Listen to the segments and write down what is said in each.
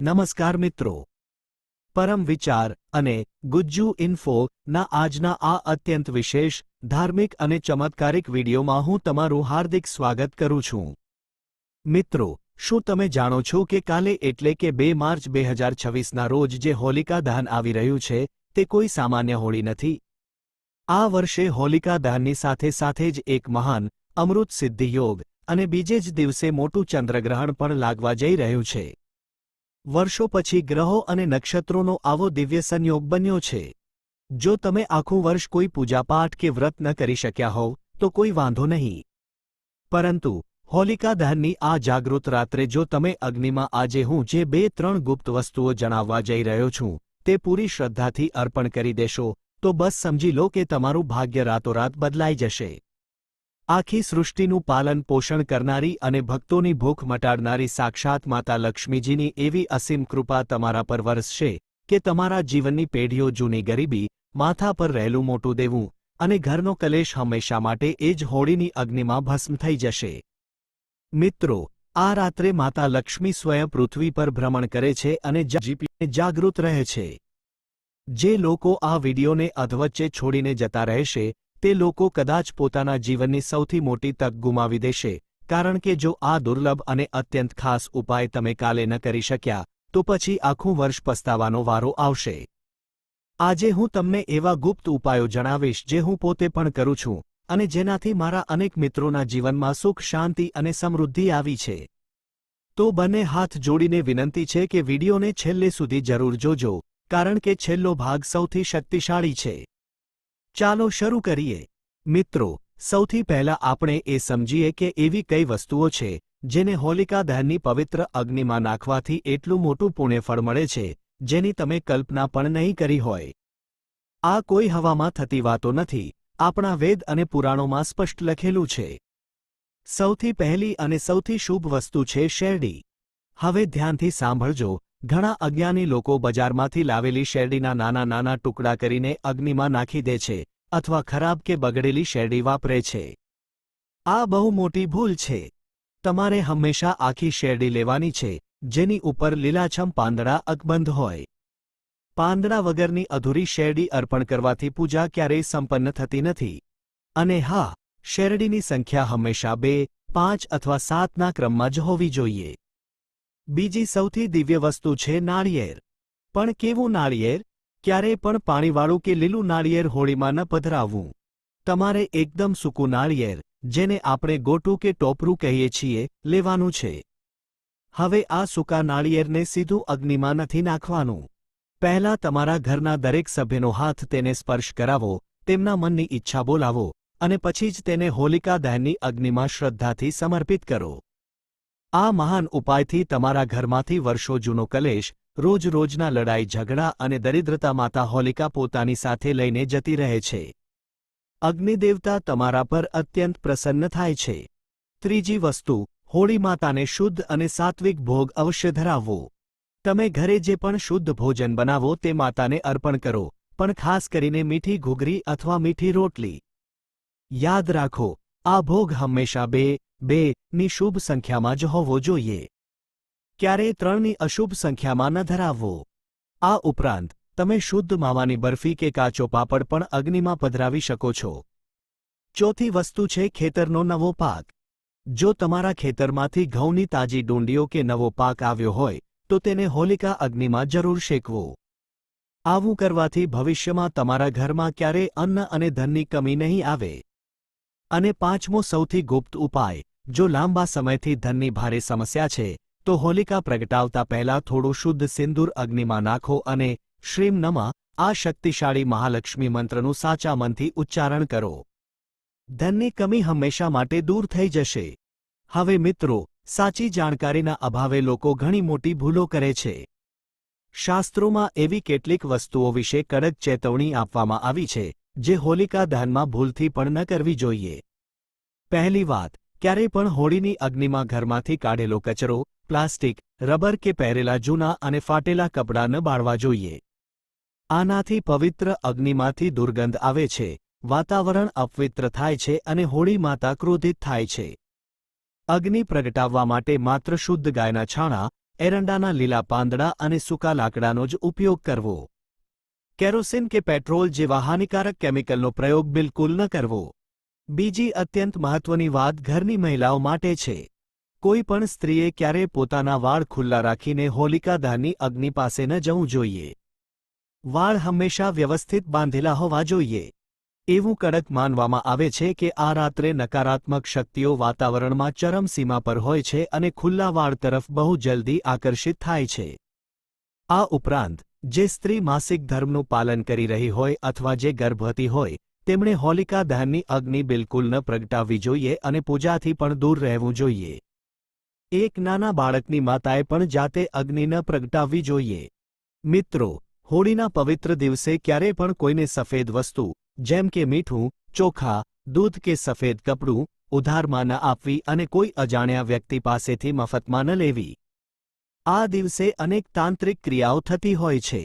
નમસ્કાર મિત્રો, પરમ વિચાર અને ગુજ્જુ ઇન્ફો ના આજના આ અત્યંત વિશેષ ધાર્મિક અને ચમત્કારિક વિડીયોમાં હું તમારું હાર્દિક સ્વાગત કરું છું। મિત્રો, શું તમે જાણો છો કે કાલે એટલે કે 2 માર્ચ 2026ના રોજ જે હોલિકા દહન આવી રહ્યું છે તે કોઈ સામાન્ય હોળી નથી। આ વર્ષે હોલિકા દહનની સાથે સાથે જ એક મહાન અમૃત સિદ્ધિ યોગ અને બીજે જ દિવસે મોટું ચંદ્રગ્રહણ પણ લાગવા જઈ રહ્યું છે। વર્ષો પછી ગ્રહો અને નક્ષત્રોનો આવો દિવ્ય સંયોગ બન્યો છે। જો તમે આખું વર્ષ કોઈ પૂજાપાઠ કે વ્રત ન કરી શક્યા હોવ તો કોઈ વાંધો નહીં, પરંતુ હોલિકા દહનની આ જાગૃત રાત્રે જો તમે અગ્નિમાં આજે હું જે 2-3 ગુપ્ત વસ્તુઓ જણાવવા જઈ રહ્યો છું તે પૂરી શ્રદ્ધાથી અર્પણ કરી દેશો તો બસ સમજી લો કે તમારું ભાગ્ય રાતોરાત બદલાઈ જશે। આખી સૃષ્ટિનું પાલન પોષણ કરનારી અને ભક્તોની ભૂખ મટાડનારી સાક્ષાત માતા લક્ષ્મીજીની એવી અસીમ કૃપા તમારા પર વરસશે કે તમારા જીવનની પેઢીઓ જૂની ગરીબી, માથા પર રહેલું મોટું દેવું અને ઘરનો કલેશ હંમેશા માટે એ જ હોળીની અગ્નિમાં ભસ્મ થઈ જશે। મિત્રો, આ રાત્રે માતા લક્ષ્મી સ્વયં પૃથ્વી પર ભ્રમણ કરે છે અને જાગૃત રહે છે। જે લોકો આ વિડીયોને અધવચ્ચે છોડીને જતા રહેશે તે લોકો કદાચ પોતાના જીવનની સૌથી મોટી તક ગુમાવી દેશે, કારણ કે જો આ દુર્લભ અને અત્યંત ખાસ ઉપાય તમે કાલે ન કરી શક્યા તો પછી આખું વર્ષ પસ્તાવાનો વારો આવશે। આજે હું તમને એવા ગુપ્ત ઉપાયો જણાવીશ જે હું પોતે પણ કરું છું અને જેનાથી મારા અનેક મિત્રોના જીવનમાં સુખ, શાંતિ અને સમૃદ્ધિ આવી છે। તો બંને હાથ જોડીને વિનંતી છે કે વિડીયોને છેલ્લે સુધી જરૂર જોજો, કારણ કે છેલ્લો ભાગ સૌથી શક્તિશાળી છે। ચાલો શરૂ કરીએ। મિત્રો, સૌથી પહેલા આપણે એ સમજીએ કે એવી કઈ વસ્તુઓ છે જેને હોલિકા દહનની પવિત્ર અગ્નિમાં નાખવાથી એટલું મોટું પુણ્યફળ મળે છે જેની તમે કલ્પના પણ નહીં કરી હોય। આ કોઈ હવામાં થતી વાતો નથી, આપણા વેદ અને પુરાણોમાં સ્પષ્ટ લખેલું છે। સૌથી પહેલી અને સૌથી શુભ વસ્તુ છે શેરડી। હવે ધ્યાનથી સાંભળજો, ઘણા અજ્ઞાની લોકો બજારમાંથી લાવેલી શેરડીના નાના નાના ટુકડા કરીને અગ્નિમાં નાખી દે છે અથવા ખરાબ કે બગડેલી શેરડી વાપરે છે। આ બહુ મોટી ભૂલ છે। તમારે હંમેશા આખી શેરડી લેવાની છે જેની ઉપર લીલાછમ પાંદડા અકબંધ હોય। પાંદડા વગરની અધૂરી શેરડી અર્પણ કરવાથી પૂજા ક્યારેય સંપન્ન થતી નથી। અને હા, શેરડીની સંખ્યા હંમેશા 2, 5 અથવા 7ના ક્રમમાં જ હોવી જોઈએ। બીજી સૌથી દિવ્ય વસ્તુ છે નાળિયેર। પણ કેવું નાળિયેર? ક્યારેય પણ પાણીવાળું કે લીલું નાળિયેર હોળીમાં ન પધરાવવું। તમારે એકદમ સૂકું નાળિયેર, જેને આપણે ગોટું કે ટોપરું કહીએ છીએ, લેવાનું છે। હવે આ સૂકા નાળિયેરને સીધું અગ્નિમાં નથી નાખવાનું। પહેલાં તમારા ઘરના દરેક સભ્યનો હાથ તેને સ્પર્શ કરાવો, તેમના મનની ઈચ્છા બોલાવો અને પછી જ તેને હોલિકા દહનની અગ્નિમાં શ્રદ્ધાથી સમર્પિત કરો। આ મહાન ઉપાયથી તમારા ઘરમાંથી વર્ષો જૂનો કલેશ, રોજ-રોજના લડાઈ ઝઘડા અને દરિદ્રતા માતા હોલિકા પોતાની સાથે લઈને જતી રહે છે। અગ્નિદેવતા તમારા પર અત્યંત પ્રસન્ન થાય છે। ત્રીજી વસ્તુ, હોળી માતાને શુદ્ધ અને સાત્વિક ભોગ અવશ્ય ધરાવવો। તમે ઘરે જે પણ શુદ્ધ ભોજન બનાવો તે માતાને અર્પણ કરો, પણ ખાસ કરીને મીઠી ઘૂઘરી અથવા મીઠી રોટલી। યાદ રાખો, આ ભોગ હંમેશા 2-2ની શુભ સંખ્યામાં જ હોવો જોઈએ, ક્યારેય 3ની અશુભ સંખ્યામાં ન ધરાવવો। આ ઉપરાંત તમે શુદ્ધ માવાની બરફી કે કાચો પાપડ પણ અગ્નિમાં પધરાવી શકો છો। ચોથી વસ્તુ છે ખેતરનો નવો પાક। જો તમારા ખેતરમાંથી ઘઉંની તાજી ડુંડીઓ કે નવો પાક આવ્યો હોય તો તેને હોલિકા અગ્નિમાં જરૂર શેકવો। આવું કરવાથી ભવિષ્યમાં તમારા ઘરમાં ક્યારેય અન્ન અને ધનની કમી નહીં આવે। અને પાંચમો સૌથી ગુપ્ત ઉપાય, જો લાંબા સમયથી ધનની ભારે સમસ્યા છે તો હોલિકા પ્રગટાવતા પહેલા થોડું શુદ્ધ સિંદૂર અગ્નિમાં નાખો અને શ્રીમ નમઃ આ શક્તિશાળી મહાલક્ષ્મી મંત્રનું સાચા મનથી ઉચ્ચારણ કરો। ધનની કમી હંમેશા માટે દૂર થઈ જશે। હવે મિત્રો, સાચી જાણકારીના અભાવે લોકો ઘણી મોટી ભૂલો કરે છે। શાસ્ત્રોમાં એવી કેટલીક વસ્તુઓ વિશે કડક ચેતવણી આપવામાં આવી છે જે હોલિકા દહનમાં ભૂલથી પણ ન કરવી જોઈએ। પહેલી વાત, ક્યારેય પણ હોળીની અગ્નિમાં ઘરમાંથી કાઢેલો કચરો, પ્લાસ્ટિક, રબર કે પહેરેલા જૂના અને ફાટેલા કપડાં ન બાળવા જોઈએ। આનાથી પવિત્ર અગ્નિમાંથી દુર્ગંધ આવે છે, વાતાવરણ અપવિત્ર થાય છે અને હોળી માતા ક્રોધિત થાય છે। અગ્નિ પ્રગટાવવા માટે માત્ર શુદ્ધ ગાયના છાણા, એરંડાના લીલા પાંદડા અને સૂકા લાકડાનો જ ઉપયોગ કરવો. કેરોસીન કે પેટ્રોલ જેવા હાનિકારક કેમિકલનો પ્રયોગ બિલકુલ ન કરવો. બીજી અત્યંત મહત્વની વાત ઘરની મહિલાઓ માટે છે. કોઈ પણ સ્ત્રીએ ક્યારેય પોતાના વાળ ખુલ્લા રાખીને હોલિકા દહનની અગ્નિ પાસે ન જવું જોઈએ. વાળ હંમેશા વ્યવસ્થિત બાંધેલા હોવા જોઈએ. એવું કડક માનવામાં આવે છે કે આ રાત્રે નકારાત્મક શક્તિઓ વાતાવરણમાં ચરમસીમા પર હોય છે અને ખુલ્લા વાળ તરફ બહુ જલ્દી આકર્ષિત થાય છે. આ ઉપરાંત જે સ્ત્રી માસિક ધર્મનું પાલન કરી રહી હોય અથવા જે ગર્ભવતી હોય તેમણે હોલિકા દહનની અગ્નિ બિલકુલ ન પ્રગટાવવી જોઈએ અને પૂજાથી પણ દૂર રહેવું જોઈએ. એક નાના બાળકની માતાએ પણ જાતે અગ્નિ ન પ્રગટાવવી જોઈએ. મિત્રો, હોળીના પવિત્ર દિવસે ક્યારેય પણ કોઈને સફેદ વસ્તુ જેમ કે મીઠું, ચોખા, દૂધ કે સફેદ કપડું ઉધારમાં ન આપવી અને કોઈ અજાણ્યા વ્યક્તિ પાસેથી મફતમાં ન લેવી. આ દિવસે અનેક તાંત્રિક ક્રિયાઓ થતી હોય છે.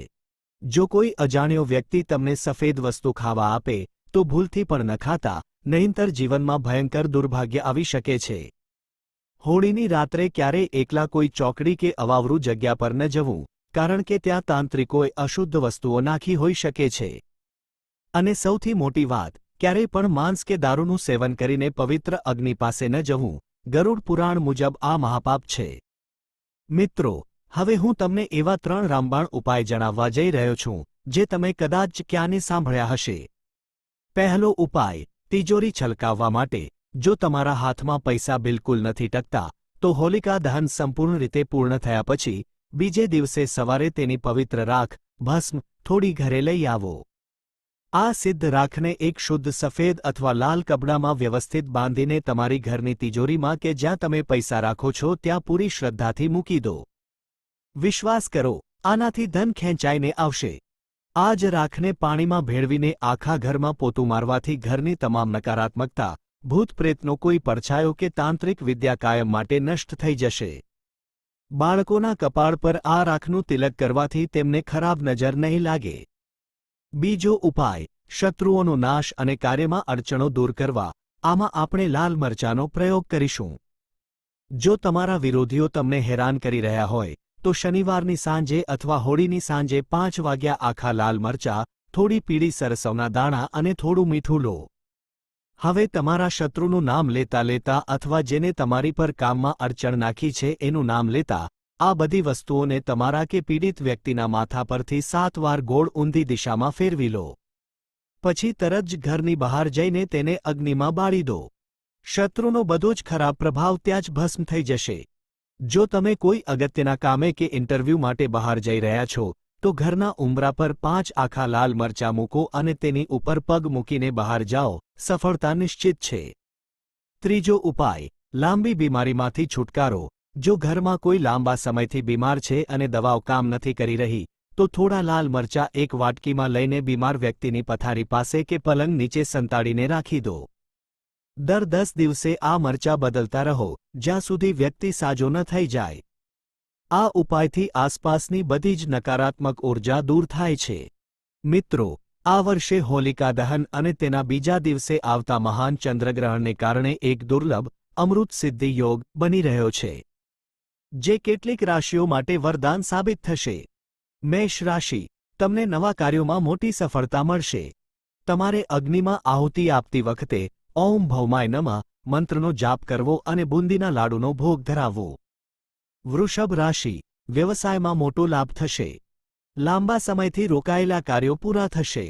જો કોઈ અજાણ્યો વ્યક્તિ તમને સફેદ વસ્તુ ખાવા આપે તો ભૂલથી પણ ન ખાતા, નહીંતર જીવનમાં ભયંકર દુર્ભાગ્ય આવી શકે છે. હોળીની રાત્રે ક્યારેય એકલા કોઈ ચોકડી કે અવાવરું જગ્યા પર ન જવું, કારણ કે ત્યાં તાંત્રિકોએ અશુદ્ધ વસ્તુઓ નાખી હોઈ શકે છે. અને સૌથી મોટી વાત, ક્યારેય પણ માંસ કે દારૂનું સેવન કરીને પવિત્ર અગ્નિ પાસે ન જવું. ગરુડ પુરાણ મુજબ આ મહાપાપ છે. મિત્રો, હવે હું તમને એવા 3 રામબાણ ઉપાય જણાવવા જઈ રહ્યો છું જે તમે કદાચ ક્યાંને સાંભળ્યા હશે. પહેલો ઉપાય, તિજોરી છલકાવવા માટે. જો તમારા હાથમાં પૈસા બિલકુલ નથી ટકતા તો હોલિકા દહન સંપૂર્ણ રીતે પૂર્ણ થયા પછી બીજે દિવસે સવારે તેની પવિત્ર રાખ, ભસ્મ થોડી ઘરે લઈ આવો. આ સિદ્ધ રાખને એક શુદ્ધ સફેદ અથવા લાલ કપડામાં વ્યવસ્થિત બાંધીને તમારી ઘરની તિજોરીમાં કે જ્યાં તમે પૈસા રાખો છો ત્યાં પૂરી શ્રદ્ધાથી મૂકી દો. વિશ્વાસ કરો, આનાથી ધન ખેંચાઈને આવશે. આ જ રાખને પાણીમાં ભેળવીને આખા ઘરમાં પોતું મારવાથી ઘરની તમામ નકારાત્મકતા, ભૂત પ્રેતનો કોઈ પડછાયો કે તાંત્રિક વિદ્યા કાયમ માટે નષ્ટ થઈ જશે. બાળકોના કપાળ પર આ રાખનું તિલક કરવાથી તેમને ખરાબ નજર નહીં લાગે. બીજો ઉપાય, શત્રુઓનો નાશ અને કાર્યમાં અડચણો દૂર કરવા. આમાં આપણે લાલ મરચાંનો પ્રયોગ કરીશું. જો તમારા વિરોધીઓ તમને હેરાન કરી રહ્યા હોય તો શનિવારની સાંજે અથવા હોળીની સાંજે 5 વાગ્યા આખા લાલ મરચાં, થોડી પીળી સરસવના દાણા અને થોડું મીઠું લો. હવે તમારા શત્રુનું નામ લેતા લેતા અથવા જેને તમારી પર કામમાં અડચણ નાખી છે એનું નામ લેતા આ બધી વસ્તુઓને તમારા કે પીડિત વ્યક્તિના માથા પરથી 7 વાર ગોળ ઊંધી દિશામાં ફેરવી લો. પછી તરત જ ઘરની બહાર જઈને તેને અગ્નિમાં બાળી દો. શત્રુનો બધો જ ખરાબ પ્રભાવ ત્યાં જ ભસ્મ થઈ જશે. જો તમે કોઈ અગત્યના કામે કે ઇન્ટરવ્યૂ માટે બહાર જઈ રહ્યા છો તો ઘરના ઉંબરા પર 5 આખા લાલ મરચાં મૂકો અને તેની ઉપર પગ મૂકીને બહાર જાઓ. સફળતા નિશ્ચિત છે. ત્રીજો ઉપાય, લાંબી બીમારીમાંથી છુટકારો. જો ઘરમાં કોઈ લાંબા સમયથી બીમાર છે અને દવાઓ કામ નથી કરી રહી તો થોડા લાલ મરચાં એક વાટકીમાં લઈને બીમાર વ્યક્તિની પથારી પાસે કે પલંગ નીચે સંતાડીને રાખી દો. દર 10 દિવસે આ મરચાં બદલતા રહો જ્યાં સુધી વ્યક્તિ સાજો ન થઈ જાય. આ ઉપાયથી આસપાસની બધી જ નકારાત્મક ઊર્જા દૂર થાય છે. મિત્રો, આ વર્ષે હોલિકા દહન અને તેના બીજા દિવસે આવતા મહાન ચંદ્રગ્રહણને કારણે એક દુર્લભ અમૃત સિદ્ધિ યોગ બની રહ્યો છે, જે કેટલીક રાશિઓ માટે વરદાન સાબિત થશે. મેષ રાશિ, તમને નવા કાર્યોમાં મોટી સફળતા મળશે. તમારે અગ્નિમાં આહુતિ આપતી વખતે ઓમ ભૌમાય નમઃ મંત્રનો જાપ કરવો અને બુંદીના લાડુનો ભોગ ધરાવવો. વૃષભ રાશિ, વ્યવસાયમાં મોટો લાભ થશે. લાંબા સમયથી રોકાયેલા કાર્યો પૂરા થશે.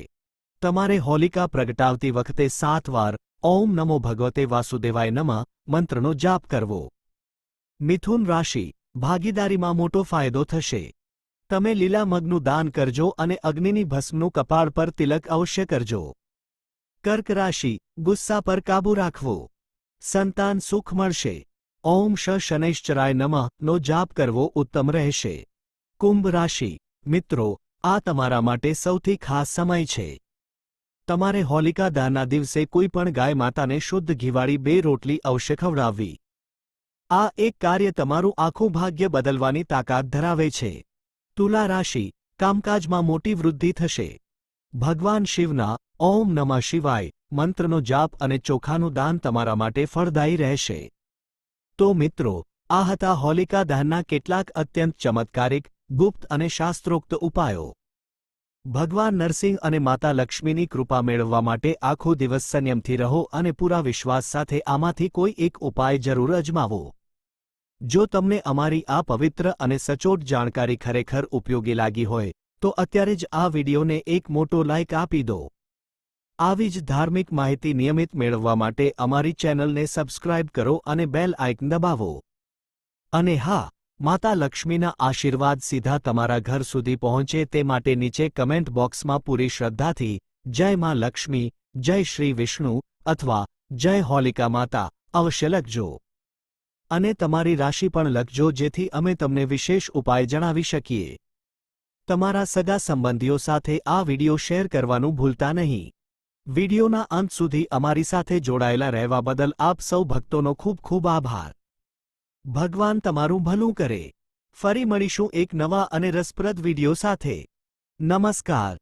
તમારે હોલિકા પ્રગટાવતી વખતે 7 વાર ઓમ નમો ભગવતે વાસુદેવાય નમઃ મંત્રનો જાપ કરવો. મિથુન રાશિ, ભાગીદારીમાં મોટો ફાયદો થશે. તમે લીલા મગનું દાન કરજો અને અગ્નિની ભસ્મનું કપાળ પર તિલક અવશ્ય કરજો. કર્ક રાશિ, ગુસ્સા પર કાબૂ રાખવો. સંતાન સુખ મળશે. ઓમ શનૈશ્ચરાય નમઃ નો જાપ કરવો ઉત્તમ રહેશે. કુંભ રાશિ, મિત્રો, આ તમારા માટે સૌથી ખાસ સમય છે. તમારે હોલિકા દહનના દિવસે કોઈ પણ ગાય માતાને શુદ્ધ ઘીવાળી 2 રોટલી અવશ્ય ખવડાવવી. આ એક કાર્ય તમારું આખું ભાગ્ય બદલવાની તાકાત ધરાવે છે. તુલા રાશિ, કામકાજમાં મોટી વૃદ્ધિ થશે. ભગવાન શિવના ઓમ નમઃ શિવાય મંત્રનો જાપ અને ચોખાનું દાન તમારા માટે ફળદાયી રહેશે. તો મિત્રો, આ હતા હોલિકા દહનના કેટલાક અત્યંત ચમત્કારિક, ગુપ્ત અને શાસ્ત્રોક્ત ઉપાયો. ભગવાન નરસિંહ અને માતા લક્ષ્મીની કૃપા મેળવવા માટે આખો દિવસ સંયમથી રહો અને પૂરા વિશ્વાસ સાથે આમાંથી કોઈ એક ઉપાય જરૂર અજમાવો. જો તમને અમારી આ પવિત્ર અને સચોટ જાણકારી ખરેખર ઉપયોગી લાગી હોય તો અત્યારે જ આ વિડિયોને એક મોટો લાઇક આપી દો. આવી જ ધાર્મિક માહિતી નિયમિત મેળવવા માટે અમારી ચેનલને સબસ્ક્રાઇબ કરો અને બેલ આઇકન દબાવો. અને હા, માતા લક્ષ્મીના આશીર્વાદ સીધા તમારા ઘર સુધી પહોંચે તે માટે નીચે કમેન્ટ બોક્સમાં પૂરી શ્રદ્ધાથી જય માં લક્ષ્મી, જય શ્રી વિષ્ણુ અથવા જય હોલિકા માતા અવશ્ય લખજો. અને તમારી રાશિ પણ લખજો જેથી અમે તમને વિશેષ ઉપાય જણાવી શકીએ. તમારા સગા સંબંધીઓ સાથે આ વિડિયો શેર કરવાનું ભૂલતા નહીં. વિડિયોના અંત સુધી અમારી સાથે જોડાયેલા રહેવા બદલ આપ સૌ ભક્તોનો ખૂબ ખૂબ આભાર. ભગવાન તમારું ભલું કરે. ફરી મળીશું એક નવા અને રસપ્રદ વિડિયો સાથે. નમસ્કાર.